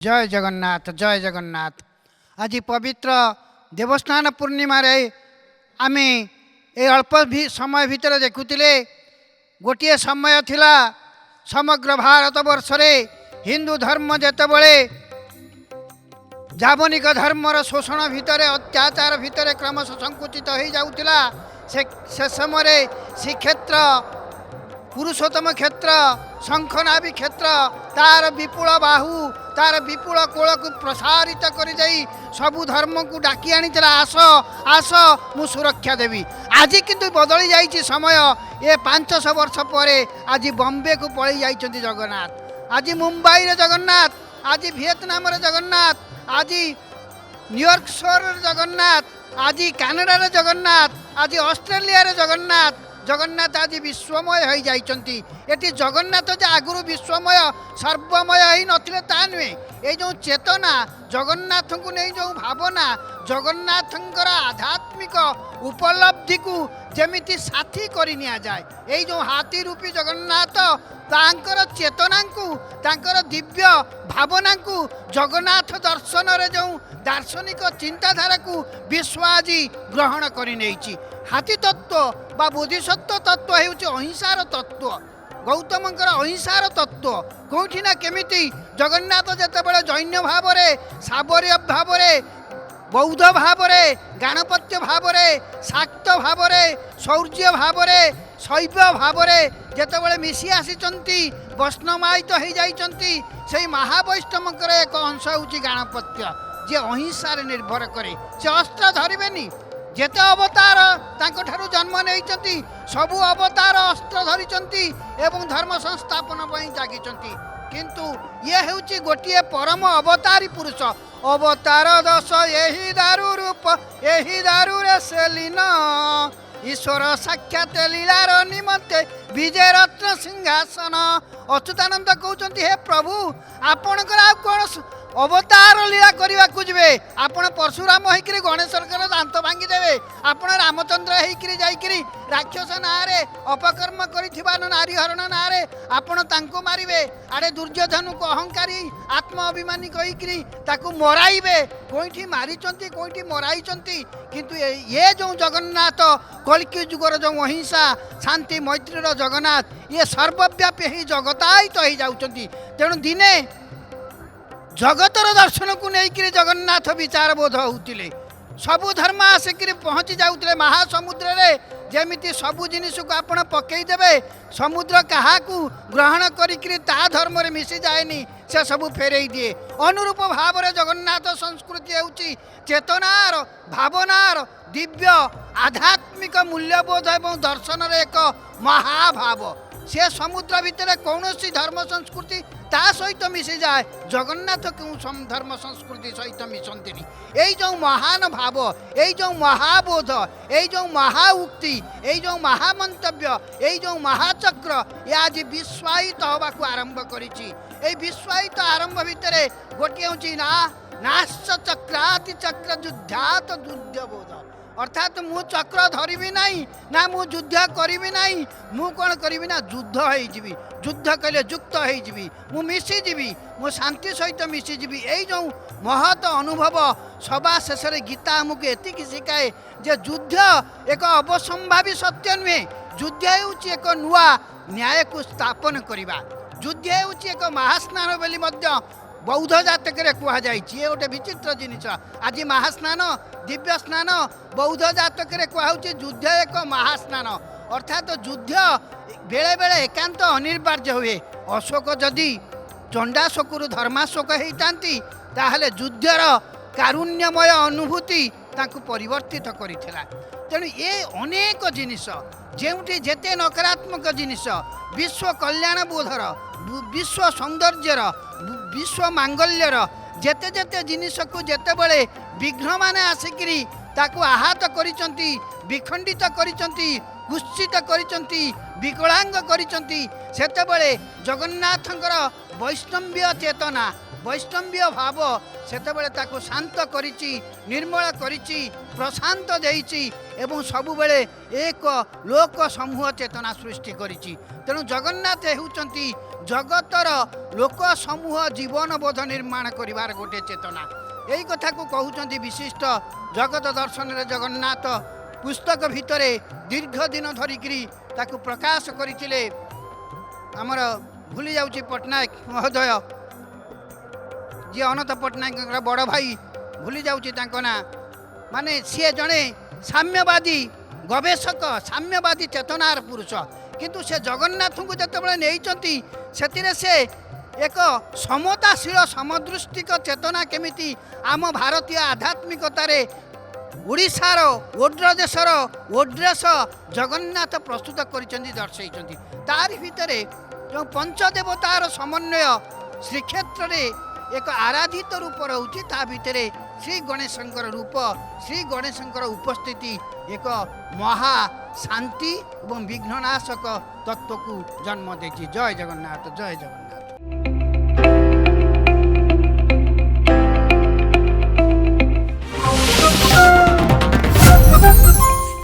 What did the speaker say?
जय जगन्नाथ जय जगन्नाथ। आज पवित्र देवस्नान पूर्णिम आम ए अल्प समय भितर देखुले गोटे समय थिला समग्र भारत वर्ष रे हिंदू धर्म जेतबले जावनिक धर्मर शोषण भितर अत्याचार भितर क्रमशः संकुचित हो जाउतिला। से समय श्रीक्षेत्र पुरुषोत्तम क्षेत्र शंखनाभी क्षेत्र तार विपुल बाहु तार विपुल कोल को प्रसारित कर सबु धर्म को डाकी आनी आस आस मु सुरक्षा देवी। आज किंतु बदली जाइए समय ये 500 वर्ष पर आज बॉम्बे को पलि जाइछन्ति जगन्नाथ, आज मुंबई रे जगन्नाथ, आज वियतनाम रे जगन्नाथ, आज न्यूयॉर्क शहर रे जगन्नाथ, आज कनाडा रे जगन्नाथ, आज ऑस्ट्रेलिया रे जगन्नाथ। जगन्नाथ आज विश्वमय हो जाइछन्ति। एटी जगन्नाथ जे आगुरु विश्वमय सर्वमय ही नथिले ता नुहे। ये जो चेतना जगन्नाथ को नहीं जो भावना जगन्नाथंकर आध्यात्मिक उपलब्धि को जेमिति साथी करि निया जाए। ये जो हाथी रूपी जगन्नाथ तांकर चेतना को तांकर दिव्य भावना को जगन्नाथ दर्शन रे जो दार्शनिक चिंताधारा को विश्व आज ग्रहण करि नेछि। हाथी तत्व बा बोधिसत्व तत्व हेउछि अहिंसार तत्व, गौतमंकर अहिंसार तत्व। कोठी ना केमिति जगन्नाथ जेतेबेले जैन भाव रे साबर्य भाव रे बौद्ध भाव रे गणपत्य भाव रे शाक्त भाव रे शौर्य भाव रे शैव भाव रे जेतेबेले मिसी आसीचंती वैष्णवायित हो जाइचंती सेही महावैष्णवंकर एक अंश होउछि गणपत्य जे अहिंसा रे निर्भर करे। से अस्त्र धरिबेनी जेते अवतार तांको ठारू जन्म नेइचंती सबु अवतार अस्त्र धरिचंती एवं धर्म संस्थापन पई जागिचंती। किंतु ये हेउची गोटिए परम अवतारी पुरुष। अवतार दश यही दारु रूप यही दारु रे सेलीन ईश्वर साक्षात लीलार निमंते विजय रत्न सिंहासन। अच्युतानंद कहते हे प्रभु आपणकर आ कौन अवतार लीला करने को जीवे। आपण परशुराम होकर गणेशर दांत भांगी देवे, आपण रामचंद्र होकर जाइकरी राक्षस नारे अपकर्म कर नारी हरण नारे आपण तांको मारिबे। आड़े दुर्योधन को अहंकारी आत्म अभिमानी कहीकरी ताकू मराइबे। कोईठी मारिचंती कोईठी मराइचंती। किंतु ये जो जगन्नाथ कलिकी जुगर जो अहिंसा शांति मैत्रीर जगन्नाथ ये सर्वव्यापी ही जगतायित हो जाउचंती। तेणु दिने जगतर दर्शन को लेकर जगन्नाथ विचार बोध होते सबु धर्म आसिक पहुँची जाते महासमुद्र रे जेमिति सबु जिनिस को आपण पकईदेवे समुद्र क्या ग्रहण करी ता धर्म रे मिसी जाएनी से सबू फेरई दिए। अनुरूप भाव में जगन्नाथ संस्कृति होउची चेतनार भावनार दिव्य आध्यात्मिक मूल्यबोध एवं दर्शन रे एक महाभाव। से समुद्र भितर कौन धर्म संस्कृति ता सहित मिसी जाए, जगन्नाथ क्यों धर्म संस्कृति सहित मिशंती। यही जो महान भाव यही जो महाबोध यही जो महाउक्ति यही जो महामंतव्य यही जो महाचक्र ये आज विश्वायित हवा को आरंभ करिछि। एई विश्वायित आरंभ भितर गोटे होची ना नाश्च चक्राति चक्र युद्धात दुर्योबोध। अर्थात मु चक्र धरिबी नहीं ना मु युद्ध करी नहीं मु कौन करी ना युद्ध होइजिबी। युद्ध कले युक्त होइजिबी मु मिसीजिबी मु शांति सहित मिसीजिबी। यही जो महत अनुभव सभा शेष गीता आमको एतिक शिखाए जे युद्ध एक अवसंभावी सत्य नुहे। युद्ध होउची एक नुआ न्याय को स्थापन करिबा। युद्ध होउची एक महास्नान बोली मध्य बौद्ध जातक कह जाए। गोटे विचित्र जिनिस आज महास्नान दिव्य स्नान बौद्ध जातक कहुचे युद्ध एक महास्नान। अर्थात युद्ध बेले बेले एकांत अनिवार्य हुए। अशोक जदि चंडाशोकु धर्माशोक होती ताहले युद्धर कारुण्यमय अनुभूति तांको परिवर्तित करिथिला। तेणु ये अनेक जिनिस जेउठी जेते नकारात्मक जिनिस विश्व कल्याण बोधर विश्व सौंदर्यर विश्व मांगल्यर जेते जेते जिनिस को जेते बड़े विघ्न माने आसिकरी ताकू आहत करिचंती विखंडित करिचंती कुत्सित करिचंती विकलांग करिचंती सेते बड़े जगन्नाथंकर वैष्णव्य चेतना ବୈଷ୍ଣବ୍ୟ ଭାବ ସେତେବେଳେ ତାକୁ ଶାନ୍ତ କରିଛି, ନିର୍ମଳ କରିଛି, ପ୍ରଶାନ୍ତ ଦେଇଛି ଏବଂ ସବୁବେଳେ ଏକ ଲୋକ ସମୂହ ଚେତନା ସୃଷ୍ଟି କରିଛି। ତେଣୁ ଜଗନ୍ନାଥ ହେଉଛନ୍ତି ଜଗତର ଲୋକ ସମୂହ ଜୀବନବୋଧ ନିର୍ମାଣ କରିବାର ଗୋଟିଏ ଚେତନା। ଏହି କଥାକୁ କହୁଛନ୍ତି ବିଶିଷ୍ଟ ଜଗତ ଦର୍ଶନରେ ଜଗନ୍ନାଥ ପୁସ୍ତକ ଭିତରେ ଦୀର୍ଘ ଦିନ ଧରିକିରି ତାକୁ ପ୍ରକାଶ କରିଥିଲେ। ଆମର ଭୁଲି ଯାଉଛି ପଟ୍ଟନାୟକ ମହୋଦୟ, ଯିଏ ଅନନ୍ତ ପଟ୍ଟନାୟକଙ୍କର ବଡ଼ ଭାଇ, ଭୁଲି ଯାଉଛି ତାଙ୍କ ନାଁ। ମାନେ ସିଏ ଜଣେ ସାମ୍ୟବାଦୀ ଗବେଷକ, ସାମ୍ୟବାଦୀ ଚେତନାର ପୁରୁଷ। କିନ୍ତୁ ସେ ଜଗନ୍ନାଥଙ୍କୁ ଯେତେବେଳେ ନେଇଛନ୍ତି ସେଥିରେ ସେ ଏକ ସମତାଶୀଳ ସମଦୃଷ୍ଟିକ ଚେତନା କେମିତି ଆମ ଭାରତୀୟ ଆଧ୍ୟାତ୍ମିକତାରେ ଓଡ଼ିଶାର ଓଡ୍ର ଦେଶର ଓଡ୍ରେଶ ଜଗନ୍ନାଥ ପ୍ରସ୍ତୁତ କରିଛନ୍ତି, ଦର୍ଶାଇଛନ୍ତି। ତାରି ଭିତରେ ଯେଉଁ ପଞ୍ଚଦେବତାର ସମନ୍ୱୟ ଶ୍ରୀକ୍ଷେତ୍ରରେ ଏକ ଆରାଧିତ ରୂପ ରହୁଛି, ତା ଭିତରେ ଶ୍ରୀ ଗଣେଶଙ୍କର ରୂପ, ଶ୍ରୀ ଗଣେଶଙ୍କର ଉପସ୍ଥିତି ଏକ ମହା ଶାନ୍ତି ଏବଂ ବିଘ୍ନନାଶକ ତତ୍ତ୍ୱକୁ ଜନ୍ମ ଦେଇଛି। ଜୟ ଜଗନ୍ନାଥ, ଜୟ ଜଗନ୍ନାଥ।